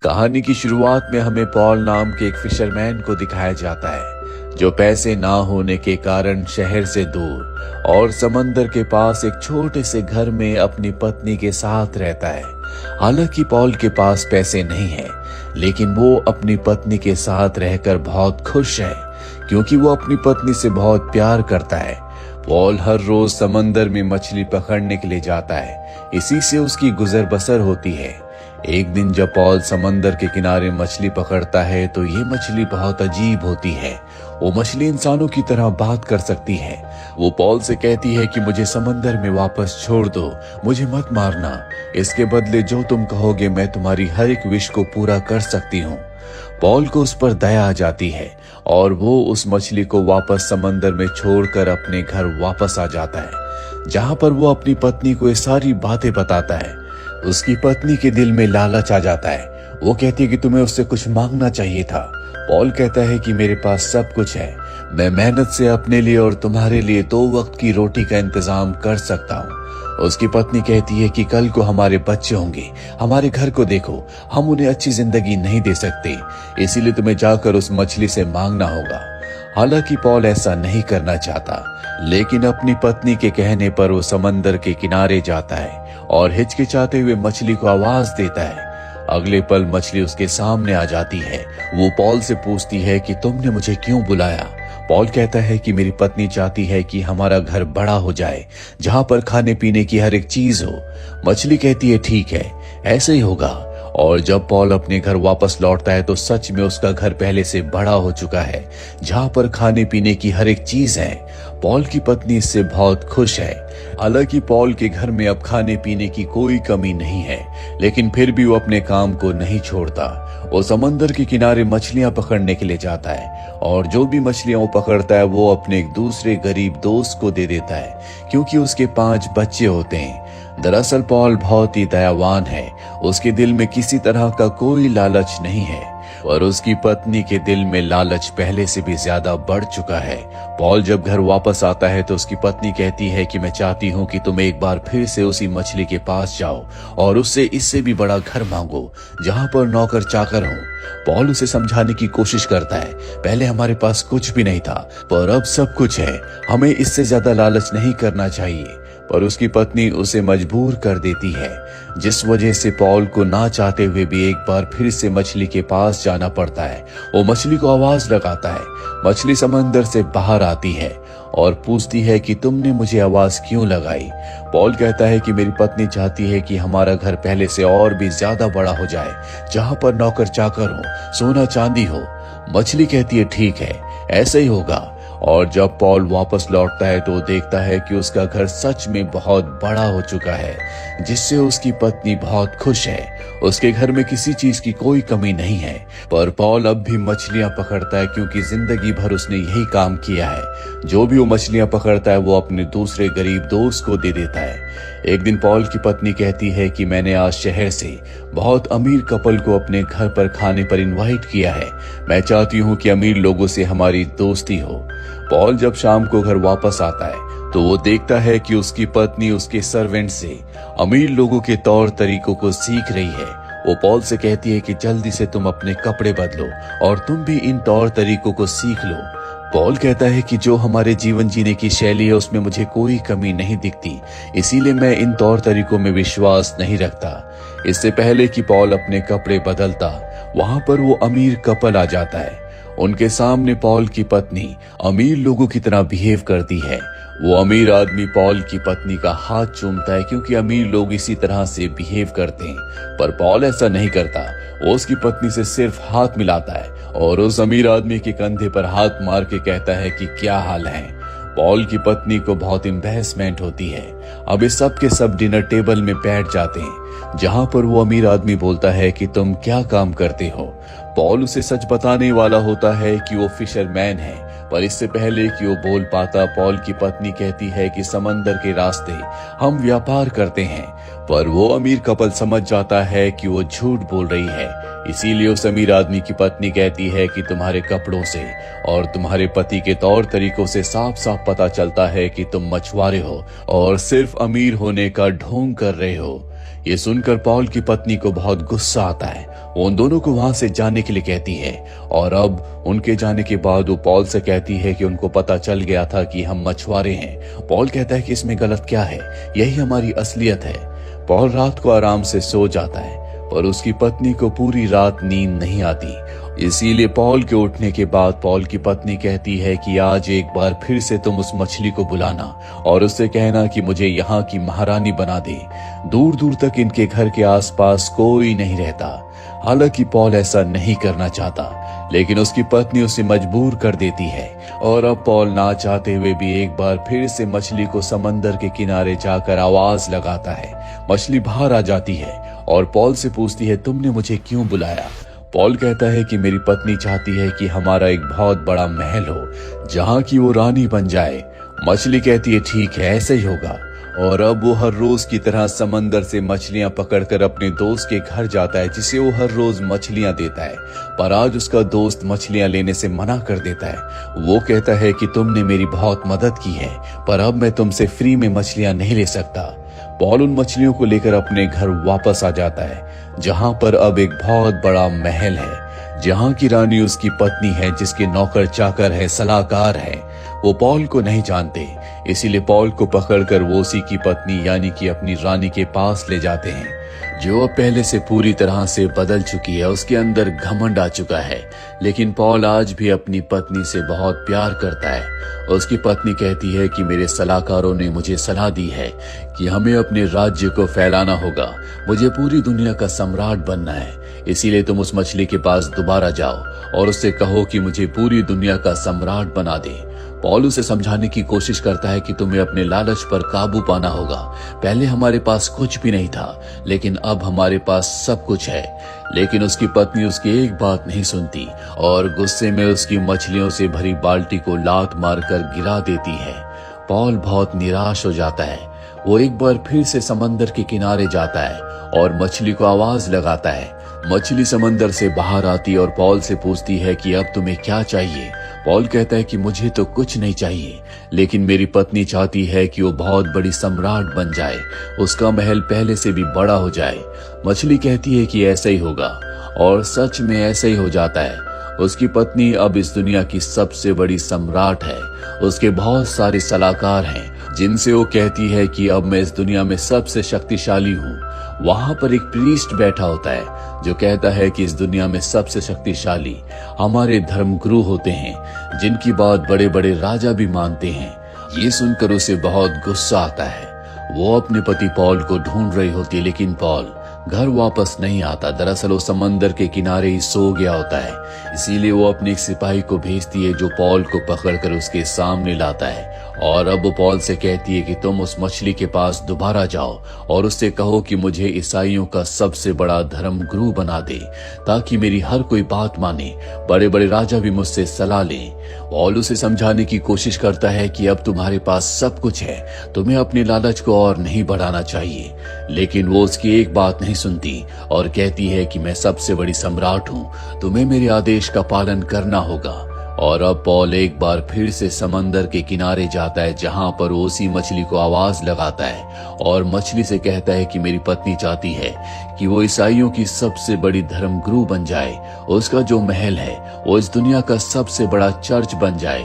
कहानी की शुरुआत में हमें पॉल नाम के एक फिशरमैन को दिखाया जाता है जो पैसे ना होने के कारण शहर से दूर और समंदर के पास एक छोटे से घर में अपनी पत्नी के साथ रहता है। हालांकि पॉल के पास पैसे नहीं है, लेकिन वो अपनी पत्नी के साथ रहकर बहुत खुश है क्योंकि वो अपनी पत्नी से बहुत प्यार करता है। पॉल हर रोज समंदर में मछली पकड़ने के लिए जाता है, इसी से उसकी गुजर बसर होती है। एक दिन जब पॉल समंदर के किनारे मछली पकड़ता है तो ये मछली बहुत अजीब होती है। वो मछली इंसानों की तरह बात कर सकती है। वो पॉल से कहती है कि मुझे समंदर में वापस छोड़ दो, मुझे मत मारना। इसके बदले जो तुम कहोगे मैं तुम्हारी हर एक विश को पूरा कर सकती हूँ। पॉल को उस पर दया आ जाती है और वो उस मछली को वापस समंदर में छोड़कर अपने घर वापस आ जाता है, जहां पर वो अपनी पत्नी को ये सारी बातें बताता है। उसकी पत्नी के दिल में लालच आ जाता है। वो कहती है कि तुम्हें उससे कुछ मांगना चाहिए था। पॉल कहता है कि मेरे पास सब कुछ है, मैं मेहनत से अपने लिए और तुम्हारे लिए 2 वक्त की रोटी का इंतजाम कर सकता हूँ। उसकी पत्नी कहती है कि कल को हमारे बच्चे होंगे, हमारे घर को देखो, हम उन्हें अच्छी जिंदगी नहीं दे सकते, इसीलिए तुम्हें जाकर उस मछली से मांगना होगा। हालांकि पॉल ऐसा नहीं करना चाहता, लेकिन अपनी पत्नी के कहने पर वो समंदर के किनारे जाता है और हिचकिचाते हुए मछली को आवाज देता है। अगले पल मछली उसके सामने आ जाती है। वो पॉल से पूछती है कि तुमने मुझे क्यों बुलाया। पॉल कहता है कि मेरी पत्नी चाहती है कि हमारा घर बड़ा हो जाए, जहां पर खाने पीने की हर एक चीज हो। मछली कहती है ठीक है, ऐसे ही होगा। और जब पॉल अपने घर वापस लौटता है तो सच में उसका घर पहले से बड़ा हो चुका है, जहां पर खाने पीने की हर एक चीज है। पॉल की पत्नी इससे बहुत खुश है। हालांकि पॉल के घर में अब खाने पीने की कोई कमी नहीं है, लेकिन फिर भी वो अपने काम को नहीं छोड़ता। वो समंदर के किनारे मछलियां पकड़ने के लिए जाता है और जो भी मछलियां वो पकड़ता है वो अपने एक दूसरे गरीब दोस्त को दे देता है, क्योंकि उसके 5 बच्चे होते हैं। दरअसल पॉल बहुत ही दयावान है। उसके दिल में किसी तरह का कोई लालच नहीं है और उसकी पत्नी के दिल में लालच पहले से भी ज्यादा बढ़ चुका है। पॉल जब घर वापस आता है तो उसकी पत्नी कहती है कि मैं चाहती हूँ कि तुम एक बार फिर से उसी मछली के पास जाओ और उससे इससे भी बड़ा घर मांगो, जहां पर नौकर चाकर हो। पॉल उसे समझाने की कोशिश करता है, पहले हमारे पास कुछ भी नहीं था, पर अब सब कुछ है, हमें इससे ज्यादा लालच नहीं करना चाहिए। पर उसकी पत्नी उसे मजबूर कर देती है, जिस वजह से पॉल को ना चाहते हुए भी एक बार फिर से मछली के पास जाना पड़ता है। वो मछली को आवाज लगाता है। मछली समंदर से बाहर आती है और पूछती है कि तुमने मुझे आवाज क्यों लगाई। पॉल कहता है कि मेरी पत्नी चाहती है कि हमारा घर पहले से और भी ज्यादा बड़ा हो जाए, जहां पर नौकर चाकर हो, सोना चांदी हो। मछली कहती है ठीक है, ऐसा ही होगा। और जब पॉल वापस लौटता है तो देखता है कि उसका घर सच में बहुत बड़ा हो चुका है, जिससे उसकी पत्नी बहुत खुश है। उसके घर में किसी चीज की कोई कमी नहीं है, पर पॉल अब भी मछलियां पकड़ता है क्योंकि जिंदगी भर उसने यही काम किया है। जो भी वो मछलियां पकड़ता है वो अपने दूसरे गरीब दोस्त को दे देता है। एक दिन पॉल की पत्नी कहती है कि मैंने आज शहर से बहुत अमीर कपल को अपने घर पर खाने पर इनवाइट किया है। मैं चाहती हूँ कि अमीर लोगों से हमारी दोस्ती हो। पॉल जब शाम को घर वापस आता है तो वो देखता है कि उसकी पत्नी उसके सर्वेंट से अमीर लोगों के तौर तरीकों को सीख रही है। वो पॉल से कहती है कि जल्दी से तुम अपने कपड़े बदलो और तुम भी इन तौर तरीकों को सीख लो। पॉल कहता है कि जो हमारे जीवन जीने की शैली है उसमें मुझे कोई कमी नहीं दिखती, इसीलिए मैं इन तौर तरीकों में विश्वास नहीं रखता। इससे पहले कि पॉल अपने कपड़े बदलता, वहां पर वो अमीर कपल आ जाता है। उनके सामने पॉल की पत्नी अमीर लोगों की तरह बिहेव करती है। वो अमीर आदमी पॉल की पत्नी का हाथ चूमता है क्योंकि अमीर लोग इसी तरह से बिहेव करते हैं, पर पॉल ऐसा नहीं करता। वो उसकी पत्नी से सिर्फ हाथ मिलाता है और उस अमीर आदमी के कंधे पर हाथ मार के कहता है कि क्या हाल है। पॉल की पत्नी को बहुत एम्बैरेसमेंट होती है। अब इस सब के सब डिनर टेबल में बैठ जाते हैं, जहां पर वो अमीर आदमी बोलता है कि तुम क्या काम करते हो। पॉल उसे सच बताने वाला होता है कि वो फिशरमैन है, पर इससे पहले कि वो बोल पाता पॉल की पत्नी कहती है कि समंदर के रास्ते हम व्यापार करते हैं। पर वो अमीर कपल समझ जाता है कि वो झूठ बोल रही है, इसीलिए उस अमीर आदमी की पत्नी कहती है कि तुम्हारे कपड़ों से और तुम्हारे पति के तौर तरीकों से साफ साफ पता चलता है कि तुम मछुआरे हो और सिर्फ अमीर होने का ढोंग कर रहे हो। ये सुनकर पॉल की पत्नी को बहुत गुस्सा आता है। वो उन दोनों को वहां से जाने के लिए कहती है और अब उनके जाने के बाद वो पॉल से कहती है कि उनको पता चल गया था कि हम मछुआरे हैं। पॉल कहता है कि इसमें गलत क्या है, यही हमारी असलियत है। पॉल रात को आराम से सो जाता है पर उसकी पत्नी को पूरी रात नींद नहीं आती। इसीलिए पॉल के उठने के बाद पॉल की पत्नी कहती है कि आज एक बार फिर से तुम उस मछली को बुलाना और उससे कहना कि मुझे यहाँ की महारानी बना दे। दूर दूर तक इनके घर के आसपास कोई नहीं रहता। हालांकि पॉल ऐसा नहीं करना चाहता, लेकिन उसकी पत्नी उसे मजबूर कर देती है और अब पॉल ना चाहते हुए भी एक बार फिर से मछली को समंदर के किनारे जाकर आवाज लगाता है। मछली बाहर आ जाती है और पॉल से पूछती है, तुमने मुझे क्यों बुलाया? पॉल कहता है कि मेरी पत्नी चाहती है कि हमारा एक बहुत बड़ा महल हो जहाँ की वो रानी बन जाए। मछली कहती है ठीक है, ऐसे ही होगा। और अब वो हर रोज की तरह समंदर से मछलियां पकड़कर अपने दोस्त के घर जाता है जिसे वो हर रोज मछलियां देता है। पर आज उसका दोस्त मछलियां लेने से मना कर देता है। वो कहता है कि तुमने मेरी बहुत मदद की है पर अब मैं तुमसे फ्री में मछलियां नहीं ले सकता। पॉल उन मछलियों को लेकर अपने घर वापस आ जाता है जहां पर अब एक बहुत बड़ा महल है, जहां की रानी उसकी पत्नी है, जिसके नौकर चाकर है, सलाहकार है। वो पॉल को नहीं जानते, इसीलिए पॉल को पकड़कर वो उसी की पत्नी यानी कि अपनी रानी के पास ले जाते हैं, जो अब पहले से पूरी तरह से बदल चुकी है। उसके अंदर घमंड आ चुका है, लेकिन पॉल आज भी अपनी पत्नी से बहुत प्यार करता है। उसकी पत्नी कहती है कि मेरे सलाहकारों ने मुझे सलाह दी है कि हमें अपने राज्य को फैलाना होगा, मुझे पूरी दुनिया का सम्राट बनना है। इसीलिए तुम उस मछली के पास दोबारा जाओ और उससे कहो कि मुझे पूरी दुनिया का सम्राट बना दे। पॉल उसे समझाने की कोशिश करता है कि तुम्हें अपने लालच पर काबू पाना होगा। पहले हमारे पास कुछ भी नहीं था, लेकिन अब हमारे पास सब कुछ है। लेकिन उसकी पत्नी उसकी एक बात नहीं सुनती और गुस्से में उसकी मछलियों से भरी बाल्टी को लात मारकर गिरा देती है। पॉल बहुत निराश हो जाता है। वो एक बार फिर से समंदर के किनारे जाता है और मछली को आवाज लगाता है। मछली समंदर से बाहर आती और पॉल से पूछती है कि अब तुम्हें क्या चाहिए। पॉल कहता है कि मुझे तो कुछ नहीं चाहिए, लेकिन मेरी पत्नी चाहती है कि वो बहुत बड़ी सम्राट बन जाए, उसका महल पहले से भी बड़ा हो जाए। मछली कहती है कि ऐसा ही होगा और सच में ऐसा ही हो जाता है। उसकी पत्नी अब इस दुनिया की सबसे बड़ी सम्राट है। उसके बहुत सारे सलाहकार हैं जिनसे वो कहती है कि अब मैं इस दुनिया में सबसे शक्तिशाली हूँ। वहां पर एक प्रीस्ट बैठा होता है जो कहता है कि इस दुनिया में सबसे शक्तिशाली हमारे धर्मगुरु होते हैं, जिनकी बात बड़े बड़े राजा भी मानते हैं। ये सुनकर उसे बहुत गुस्सा आता है। वो अपने पति पॉल को ढूंढ रही होती है, लेकिन पॉल घर वापस नहीं आता। दरअसल वो समंदर के किनारे ही सो गया होता है। इसीलिए वो अपने एक सिपाही को भेजती है जो पॉल को पकड़कर उसके सामने लाता है और अब वो पॉल से कहती है कि तुम उस मछली के पास दोबारा जाओ और उससे कहो कि मुझे ईसाइयों का सबसे बड़ा धर्मगुरु बना दे, ताकि मेरी हर कोई बात माने, बड़े बड़े राजा भी मुझसे सलाह लें। पॉल उसे समझाने की कोशिश करता है कि अब तुम्हारे पास सब कुछ है, तुम्हें अपने लालच को और नहीं बढ़ाना चाहिए, लेकिन वो उसकी एक बात नहीं सुनती और कहती है कि मैं सबसे बड़ी सम्राट हूँ, तुम्हें मेरे आदेश का पालन करना होगा। और अब पॉल एक बार फिर से समंदर के किनारे जाता है जहां पर वो उसी मछली को आवाज लगाता है और मछली से कहता है कि मेरी पत्नी चाहती है कि वो ईसाइयों की सबसे बड़ी धर्मगुरु बन जाए, उसका जो महल है वो इस दुनिया का सबसे बड़ा चर्च बन जाए।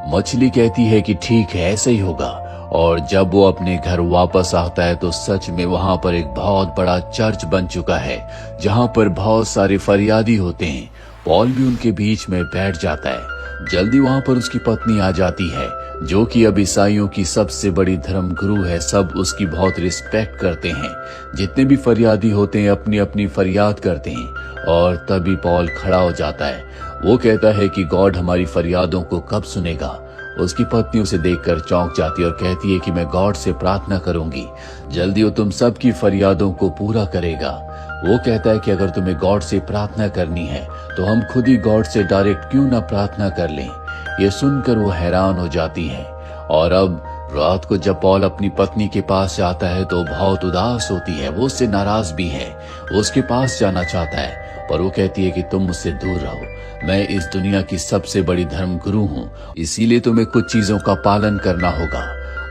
मछली कहती है कि ठीक है, ऐसा ही होगा। और जब वो अपने घर वापस आता है तो सच में वहां पर एक बहुत बड़ा चर्च बन चुका है जहां पर बहुत सारे फरियादी होते हैं। पॉल भी उनके बीच में बैठ जाता है। जल्दी वहां पर उसकी पत्नी आ जाती है जो कि अब ईसाइयों की सबसे बड़ी धर्मगुरु है। सब उसकी बहुत रिस्पेक्ट करते हैं। जितने भी फरियादी होते हैं अपनी अपनी फरियाद करते हैं और तभी पॉल खड़ा हो जाता है। वो कहता है कि गॉड हमारी फरियादों को कब सुनेगा। उसकी पत्नी उसे देखकर चौंक जाती है और कहती है कि मैं गॉड से प्रार्थना करूंगी, जल्दी वो तुम सबकी फरियादों को पूरा करेगा। वो कहता है कि अगर तुम्हें गॉड से प्रार्थना करनी है तो हम खुद ही गॉड से डायरेक्ट क्यों ना प्रार्थना कर लें। ये सुनकर वो हैरान हो जाती है। और अब रात को जब पॉल अपनी पत्नी के पास जाता है तो बहुत उदास होती है। वो उससे नाराज भी है। वो उसके पास जाना चाहता है पर वो कहती है कि तुम मुझसे दूर रहो, मैं इस दुनिया की सबसे बड़ी धर्मगुरु हूँ, इसीलिए तुम्हें कुछ चीजों का पालन करना होगा।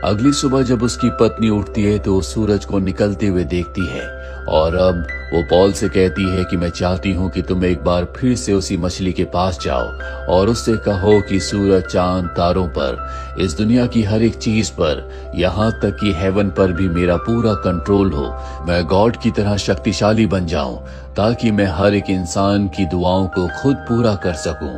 अगली सुबह जब उसकी पत्नी उठती है तो सूरज को निकलते हुए देखती है। और अब वो पॉल से कहती है कि मैं चाहती हूँ कि तुम एक बार फिर से उसी मछली के पास जाओ और उससे कहो कि सूरज, चांद, तारों पर, इस दुनिया की हर एक चीज पर, यहाँ तक कि हेवन पर भी मेरा पूरा कंट्रोल हो। मैं गॉड की तरह शक्तिशाली बन जाऊं ताकि मैं हर एक इंसान की दुआओं को खुद पूरा कर सकूं।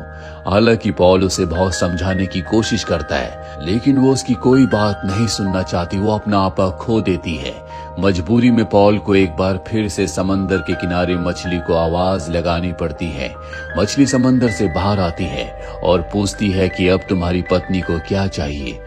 हालांकि पॉल उसे बहुत समझाने की कोशिश करता है, लेकिन वो उसकी कोई बात नहीं सुनना चाहती। वो अपना आपा खो देती है। मजबूरी में पॉल को एक बार फिर से समंदर के किनारे मछली को आवाज लगानी पड़ती है। मछली समंदर से बाहर आती है और पूछती है कि अब तुम्हारी पत्नी को क्या चाहिए।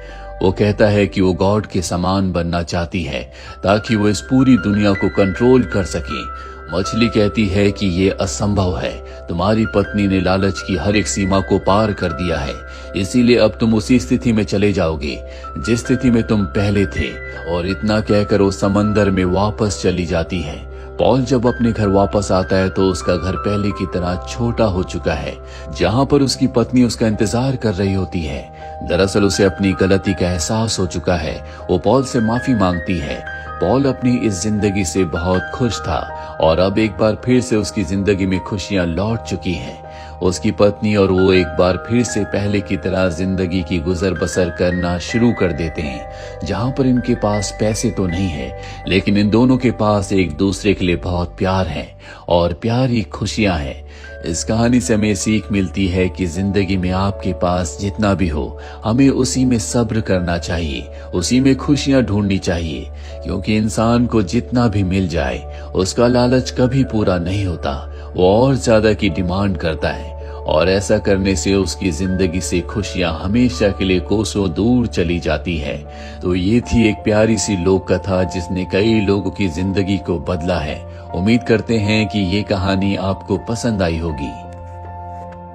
वो कहता है कि वो गॉड के समान बनना चाहती है ताकि वो इस पूरी दुनिया को कंट्रोल कर सके। मछली कहती है कि ये असंभव है। तुम्हारी पत्नी ने लालच की हर एक सीमा को पार कर दिया है, इसीलिए अब तुम उसी स्थिति में चले जाओगे जिस स्थिति में तुम पहले थे। और इतना कहकर वो समंदर में वापस चली जाती है। पॉल जब अपने घर वापस आता है तो उसका घर पहले की तरह छोटा हो चुका है, जहाँ पर उसकी पत्नी उसका इंतजार कर रही होती है। दरअसल उसे अपनी गलती का एहसास हो चुका है। वो पॉल से माफी मांगती है। पॉल अपनी इस जिंदगी से बहुत खुश था और अब एक बार फिर से उसकी जिंदगी में खुशियां लौट चुकी हैं। उसकी पत्नी और वो एक बार फिर से पहले की तरह जिंदगी की गुजर बसर करना शुरू कर देते हैं, जहां पर इनके पास पैसे तो नहीं है, लेकिन इन दोनों के पास एक दूसरे के लिए बहुत प्यार है और प्यारी खुशियां हैं। इस कहानी से हमें सीख मिलती है कि जिंदगी में आपके पास जितना भी हो, हमें उसी में सब्र करना चाहिए, उसी में खुशियां ढूंढनी चाहिए, क्योंकि इंसान को जितना भी मिल जाए उसका लालच कभी पूरा नहीं होता। वो और ज्यादा की डिमांड करता है और ऐसा करने से उसकी जिंदगी से खुशियां हमेशा के लिए कोसों दूर चली जाती है। तो ये थी एक प्यारी सी लोक कथा जिसने कई लोगों की जिंदगी को बदला है। उम्मीद करते हैं कि ये कहानी आपको पसंद आई होगी।